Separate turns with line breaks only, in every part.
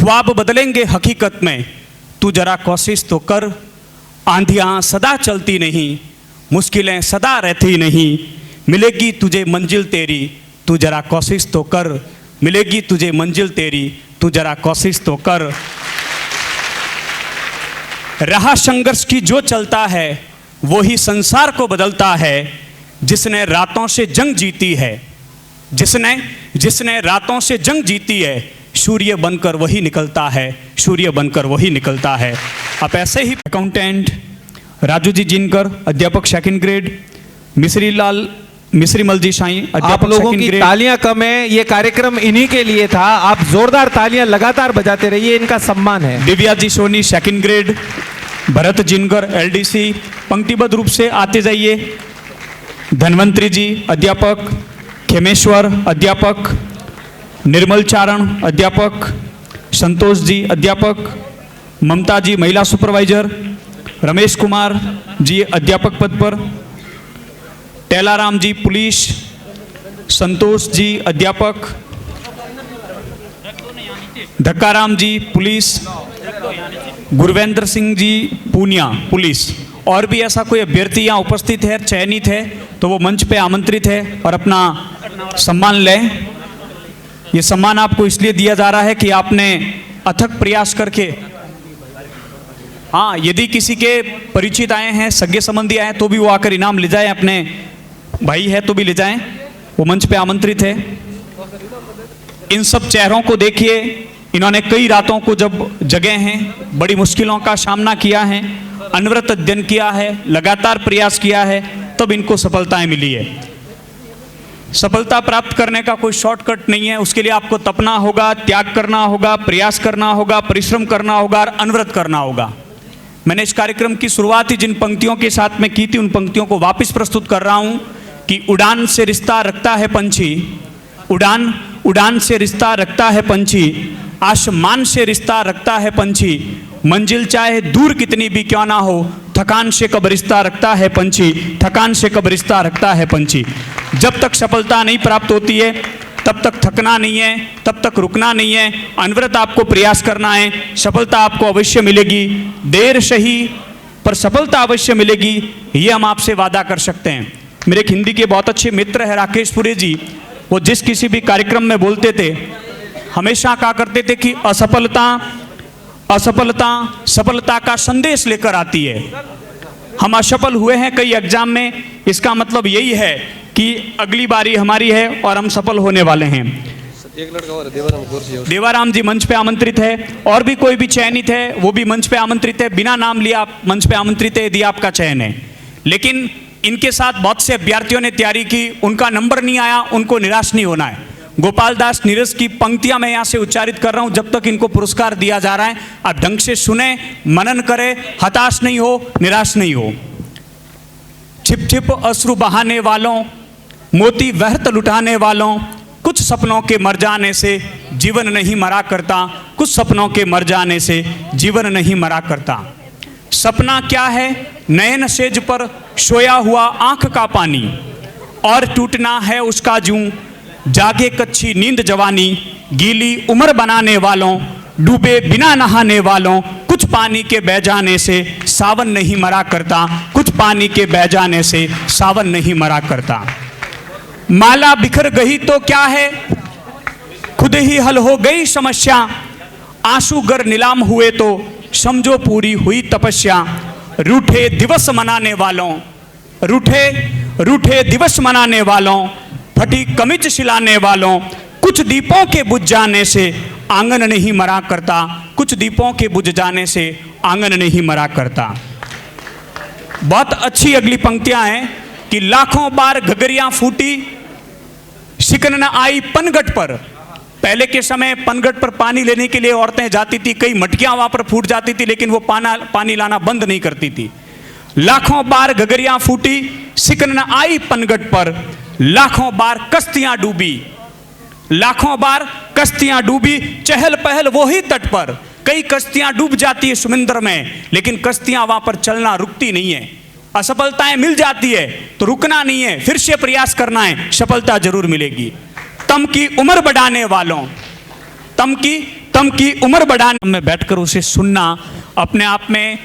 ख्वाब बदलेंगे हकीकत में, तू जरा कोशिश तो कर। आंधियाँ सदा चलती नहीं, मुश्किलें सदा रहती नहीं, मिलेगी तुझे मंजिल तेरी, तू जरा कोशिश तो कर। मिलेगी तुझे मंजिल तेरी, तू जरा कोशिश तो कर। राह संघर्ष की जो चलता है वो ही संसार को बदलता है। जिसने रातों से जंग जीती है, जिसने रातों से जंग जीती है, सूर्य बनकर वही निकलता है, सूर्य बनकर वही निकलता है। आप ऐसे ही अकाउंटेंट राजू जी जिनकर, अध्यापक सेकंड ग्रेड, मिश्रीमल जी साईं,
आप लोगों की तालियां कम है, ये कार्यक्रम इन्हीं के लिए था। आप जोरदार तालियां लगातार बजाते रहिए, इनका सम्मान है।
दिव्या जी सोनी सेकंड ग्रेड, भरत जिनकर एलडीसी, पंक्तिबद्ध रूप से आते जाइए। धनवंतरी जी अध्यापक, खेमेश्वर अध्यापक, निर्मल चारण अध्यापक, संतोष जी अध्यापक, ममता जी महिला सुपरवाइजर, रमेश कुमार जी अध्यापक पद पर, टेलाराम जी पुलिस, संतोष जी अध्यापक, धक्काराम जी पुलिस, गुरवेंद्र सिंह जी पूनिया पुलिस। और भी ऐसा कोई अभ्यर्थी यहाँ उपस्थित है, चयनित है, तो वो मंच पे आमंत्रित है और अपना सम्मान लें। ये सम्मान आपको इसलिए दिया जा रहा है कि आपने अथक प्रयास करके, हाँ, यदि किसी के परिचित आए हैं, सगे संबंधी आए तो भी वो आकर इनाम ले जाएं, अपने भाई है तो भी ले जाएं, वो मंच पे आमंत्रित है। इन सब चेहरों को देखिए, इन्होंने कई रातों को जब जगे हैं, बड़ी मुश्किलों का सामना किया है, अनवरत अध्ययन किया है, लगातार प्रयास किया है, तब इनको सफलताएं मिली है। सफलता प्राप्त करने का कोई शॉर्टकट नहीं है, उसके लिए आपको तपना होगा, त्याग करना होगा, प्रयास करना होगा, परिश्रम करना होगा और अनवरत करना होगा। मैंने इस कार्यक्रम की शुरुआत ही जिन पंक्तियों के साथ में की थी, उन पंक्तियों को वापस प्रस्तुत कर रहा हूं कि उड़ान से रिश्ता रखता है पंछी, उड़ान से रिश्ता रखता है पंछी, आसमान से रिश्ता रखता है पंछी, मंजिल चाहे दूर कितनी भी क्यों ना हो, थकान से कब रिश्ता रखता है पंछी, थकान से कब रिश्ता रखता है पंछी। जब तक सफलता नहीं प्राप्त होती है तब तक थकना नहीं है, तब तक रुकना नहीं है, अनवरत आपको प्रयास करना है। सफलता आपको अवश्य मिलेगी, देर सही पर सफलता अवश्य मिलेगी, ये हम आपसे वादा कर सकते हैं। मेरे एक हिंदी के बहुत अच्छे मित्र हैं राकेश पुरी जी, वो जिस किसी भी कार्यक्रम में बोलते थे, हमेशा कहा करते थे कि असफलता सफलता का संदेश लेकर आती है। हम असफल हुए हैं कई एग्जाम में, इसका मतलब यही है कि अगली बारी हमारी है और हम सफल होने वाले हैं।
एक लड़का और
देवाराम जी मंच पे आमंत्रित है, और भी कोई भी चयनित है वो भी मंच पे आमंत्रित है, बिना नाम लिए आप मंच पे आमंत्रित है यदि आपका चयन है। लेकिन इनके साथ बहुत से अभ्यर्थियों ने तैयारी की, उनका नंबर नहीं आया, उनको निराश नहीं होना है। गोपाल दास नीरज की पंक्तियां मैं यहाँ से उच्चारित कर रहा हूं, जब तक इनको पुरस्कार दिया जा रहा है आप ढंग से सुने, मनन करें, हताश नहीं हो, निराश नहीं हो। छिप छिप अश्रु बहाने वालों, मोती व्यर्थ लुटाने वालों, कुछ सपनों के मर जाने से जीवन नहीं मरा करता, कुछ सपनों के मर जाने से जीवन नहीं मरा करता। सपना क्या है? नयन सेज पर सोया हुआ आंख का पानी, और टूटना है उसका जूं, जागे कच्ची नींद जवानी, गीली उम्र बनाने वालों, डूबे बिना नहाने वालों, कुछ पानी के बह जाने से सावन नहीं मरा करता, कुछ पानी के बह जाने से सावन नहीं मरा करता। माला बिखर गई तो क्या है, खुद ही हल हो गई समस्या, आंसू गर नीलाम हुए तो समझो पूरी हुई तपस्या। रूठे दिवस मनाने वालों, रूठे दिवस मनाने वालों, फटी कमिज सिलाने वालों, कुछ दीपों के बुझ जाने से आंगन नहीं मरा करता, कुछ दीपों के बुझ जाने से आंगन नहीं मरा करता। बहुत अच्छी अगली पंक्तियां हैं कि लाखों बार घगरियां फूटी, शिकन न आई पनघट पर। पहले के समय पनघट पर पानी लेने के लिए औरतें जाती थी, कई मटकियां वहां पर फूट जाती थी, लेकिन वो पानी लाना बंद नहीं करती थी। लाखों बार घगरियां फूटी, शिकन न आई पनघट पर, लाखों बार कश्तियां डूबी, लाखों बार कश्तियां डूबी, चहल पहल वो ही तट पर। कई कश्तियां डूब जाती है समुद्र में, लेकिन कश्तियां वहां पर चलना रुकती नहीं है। असफलताएं मिल जाती है तो रुकना नहीं है, फिर से प्रयास करना है, सफलता जरूर मिलेगी। तम की उम्र बढ़ाने वालों, तम की तम की उम्र बढ़ाने में बैठकर उसे सुनना अपने आप में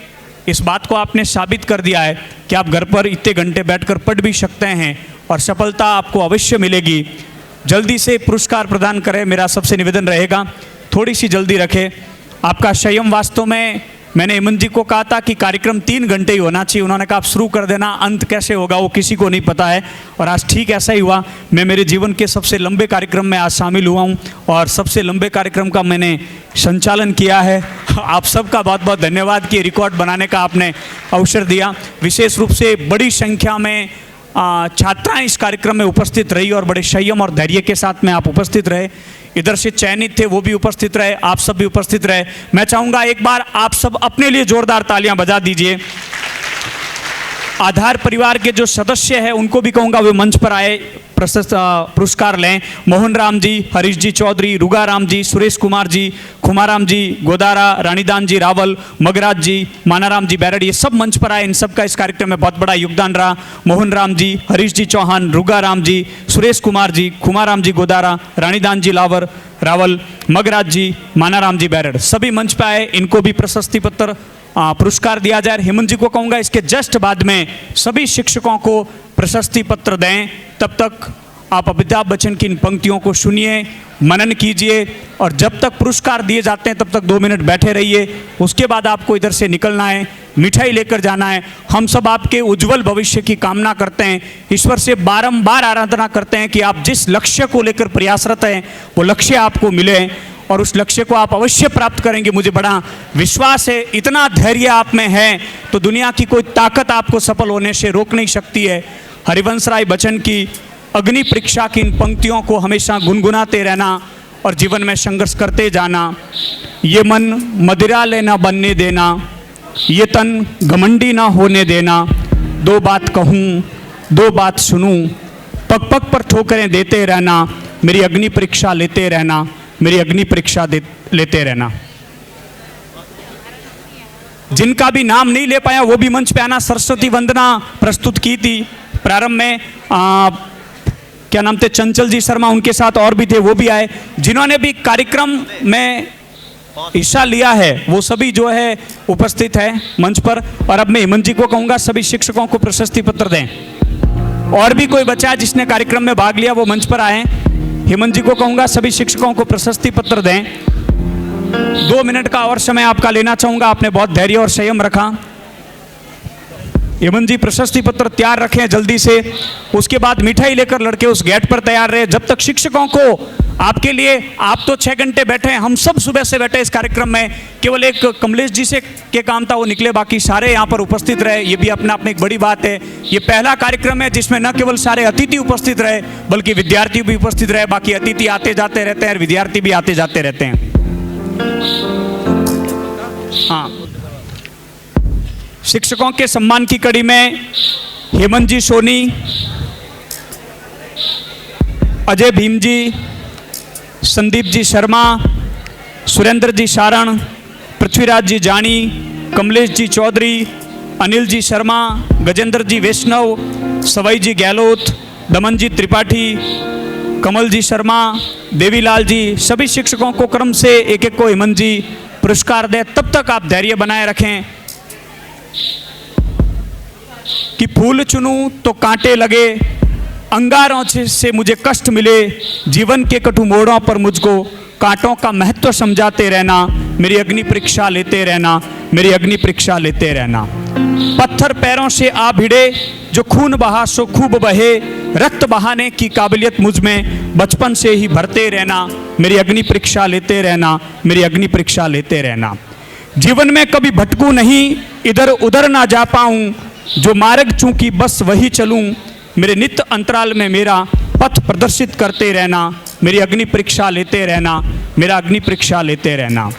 इस बात को आपने साबित कर दिया है कि आप घर पर इतने घंटे बैठकर पढ़ भी सकते हैं और सफलता आपको अवश्य मिलेगी। जल्दी से पुरस्कार प्रदान करें, मेरा सबसे निवेदन रहेगा, थोड़ी सी जल्दी रखें। आपका संयम, वास्तव में मैंने हेमंत जी को कहा था कि कार्यक्रम 3 घंटे ही होना चाहिए, उन्होंने कहा आप शुरू कर देना, अंत कैसे होगा वो किसी को नहीं पता है, और आज ठीक ऐसा ही हुआ। मैं मेरे जीवन के सबसे लंबे कार्यक्रम में आज शामिल हुआ हूँ और सबसे लंबे कार्यक्रम का मैंने संचालन किया है। आप सबका बहुत बहुत धन्यवाद कि रिकॉर्ड बनाने का आपने अवसर दिया। विशेष रूप से बड़ी संख्या में छात्राएं इस कार्यक्रम में उपस्थित रही और बड़े संयम और धैर्य के साथ में आप उपस्थित रहे। इधर से चयनित थे वो भी उपस्थित रहे, आप सब भी उपस्थित रहे। मैं चाहूँगा एक बार आप सब अपने लिए जोरदार तालियां बजा दीजिए। आधार परिवार के जो सदस्य हैं उनको भी कहूँगा वे मंच पर आए, पुरस्कार लें। मोहन राम जी, हरीश जी चौधरी, रुगा राम जी, सुरेश कुमार जी, खुमाराम जी गोदारा, रानीदान जी रावल, मगराज जी, मानाराम जी बैरड, ये सब मंच पर आए। इन सब का इस कार्यक्रम में बहुत बड़ा योगदान रहा। मोहन राम जी, हरीश जी चौहान, रुगा राम जी, सुरेश कुमार जी, खुमाराम जी गोदारा, रानीदान जी रावल, मगराज जी, मानाराम जी बैरड, सभी मंच पर आए। इनको भी प्रशस्ति पत्र पुरस्कार दिया जाए। हेमंत जी को कहूँगा इसके जस्ट बाद में सभी शिक्षकों को प्रशस्ति पत्र दें। तब तक आप अमिताभ बच्चन की इन पंक्तियों को सुनिए, मनन कीजिए, और जब तक पुरस्कार दिए जाते हैं तब तक 2 मिनट बैठे रहिए। उसके बाद आपको इधर से निकलना है, मिठाई लेकर जाना है। हम सब आपके उज्जवल भविष्य की कामना करते हैं, ईश्वर से बारंबार आराधना करते हैं कि आप जिस लक्ष्य को लेकर प्रयासरत हैं वो लक्ष्य आपको मिले और उस लक्ष्य को आप अवश्य प्राप्त करेंगे। मुझे बड़ा विश्वास है, इतना धैर्य आप में है तो दुनिया की कोई ताकत आपको सफल होने से रोक नहीं सकती है। हरिवंश राय बच्चन की अग्नि परीक्षा की इन पंक्तियों को हमेशा गुनगुनाते रहना और जीवन में संघर्ष करते जाना। ये मन मदिरा लेना बनने देना, ये तन घमंडी ना होने देना, 2 बात कहूँ 2 बात सुनूं, पग पग पर ठोकरें देते रहना, मेरी अग्नि परीक्षा लेते रहना, मेरी अग्नि परीक्षा लेते रहना। जिनका भी नाम नहीं ले पाया वो भी मंच पे आना। सरस्वती वंदना प्रस्तुत की थी प्रारंभ में, क्या नाम थे, चंचल जी शर्मा, उनके साथ और भी थे, वो भी आए। जिन्होंने भी कार्यक्रम में हिस्सा लिया है वो सभी जो है उपस्थित है मंच पर। और अब मैं हेमंत जी को कहूँगा सभी शिक्षकों को प्रशस्ति पत्र दें। और भी कोई बच्चा है जिसने कार्यक्रम में भाग लिया वो मंच पर आए। हेमंत जी को कहूँगा सभी शिक्षकों को प्रशस्ति पत्र दें। 2 मिनट का और समय आपका लेना चाहूँगा, आपने बहुत धैर्य और संयम रखा। हेमंत जी प्रशस्ति पत्र तैयार रखें जल्दी से। उसके बाद मिठाई लेकर लड़के उस गेट पर तैयार रहे। जब तक शिक्षकों को आपके लिए, आप तो 6 घंटे बैठे हैं, हम सब सुबह से बैठे इस कार्यक्रम में, केवल एक कमलेश जी से के काम था वो निकले, बाकी सारे यहाँ पर उपस्थित रहे। ये भी अपने आप में एक बड़ी बात है। ये पहला कार्यक्रम है जिसमें न केवल सारे अतिथि उपस्थित रहे बल्कि विद्यार्थी भी उपस्थित रहे। बाकी अतिथि आते जाते रहते हैं और विद्यार्थी भी आते जाते रहते हैं। हाँ, शिक्षकों के सम्मान की कड़ी में हेमंत जी सोनी, अजय भीम जी, संदीप जी शर्मा, सुरेंद्र जी सारण, पृथ्वीराज जी जानी, कमलेश जी चौधरी, अनिल जी शर्मा, गजेंद्र जी वैष्णव, सवई जी गहलोत, दमन जी त्रिपाठी, कमल जी शर्मा, देवीलाल जी, सभी शिक्षकों को क्रम से एक एक को हेमंत जी पुरस्कार दे। तब तक आप धैर्य बनाए रखें कि फूल चुनूं तो कांटे लगे, अंगारों से मुझे कष्ट मिले, जीवन के कटु मोड़ों पर मुझको कांटों का महत्व समझाते रहना, मेरी अग्नि परीक्षा लेते रहना, मेरी अग्नि परीक्षा लेते रहना। पत्थर पैरों से आ भिड़े, जो खून बहा सो खूब बहे, रक्त बहाने की काबिलियत मुझ में बचपन से ही भरते रहना, मेरी अग्नि परीक्षा लेते रहना, मेरी अग्नि परीक्षा लेते रहना। जीवन में कभी भटकूं नहीं, इधर उधर ना जा पाऊं, जो मार्ग चूंकि बस वही चलूं, मेरे नित्य अंतराल में मेरा पथ प्रदर्शित करते रहना, मेरी अग्नि परीक्षा लेते रहना, मेरा अग्नि परीक्षा लेते रहना।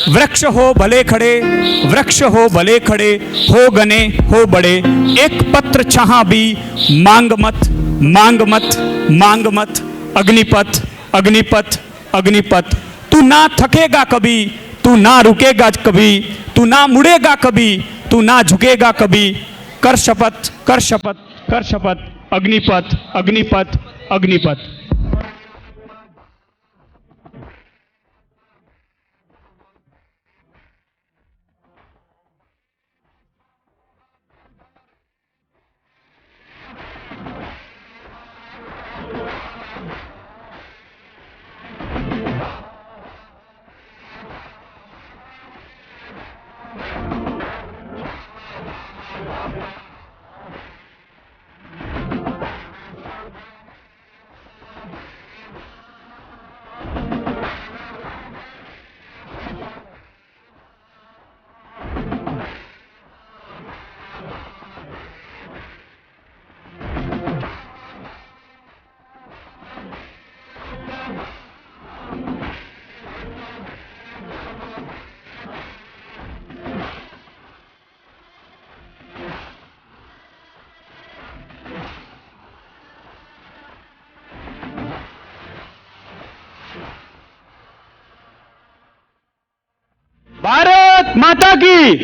वृक्ष हो भले खड़े, वृक्ष हो भले खड़े, हो गने हो बड़े, एक पत्र छहा भी मांग मत, मांग मत, मांग मत, अग्निपथ, अग्निपथ, अग्निपथ। तू ना थकेगा कभी, तू ना रुकेगा कभी, तू ना मुड़ेगा कभी, तू ना झुकेगा कभी, कर शपथ, कर शपथ, कर शपथ, अग्निपथ, अग्निपथ, अग्निपथ।
भारत माता की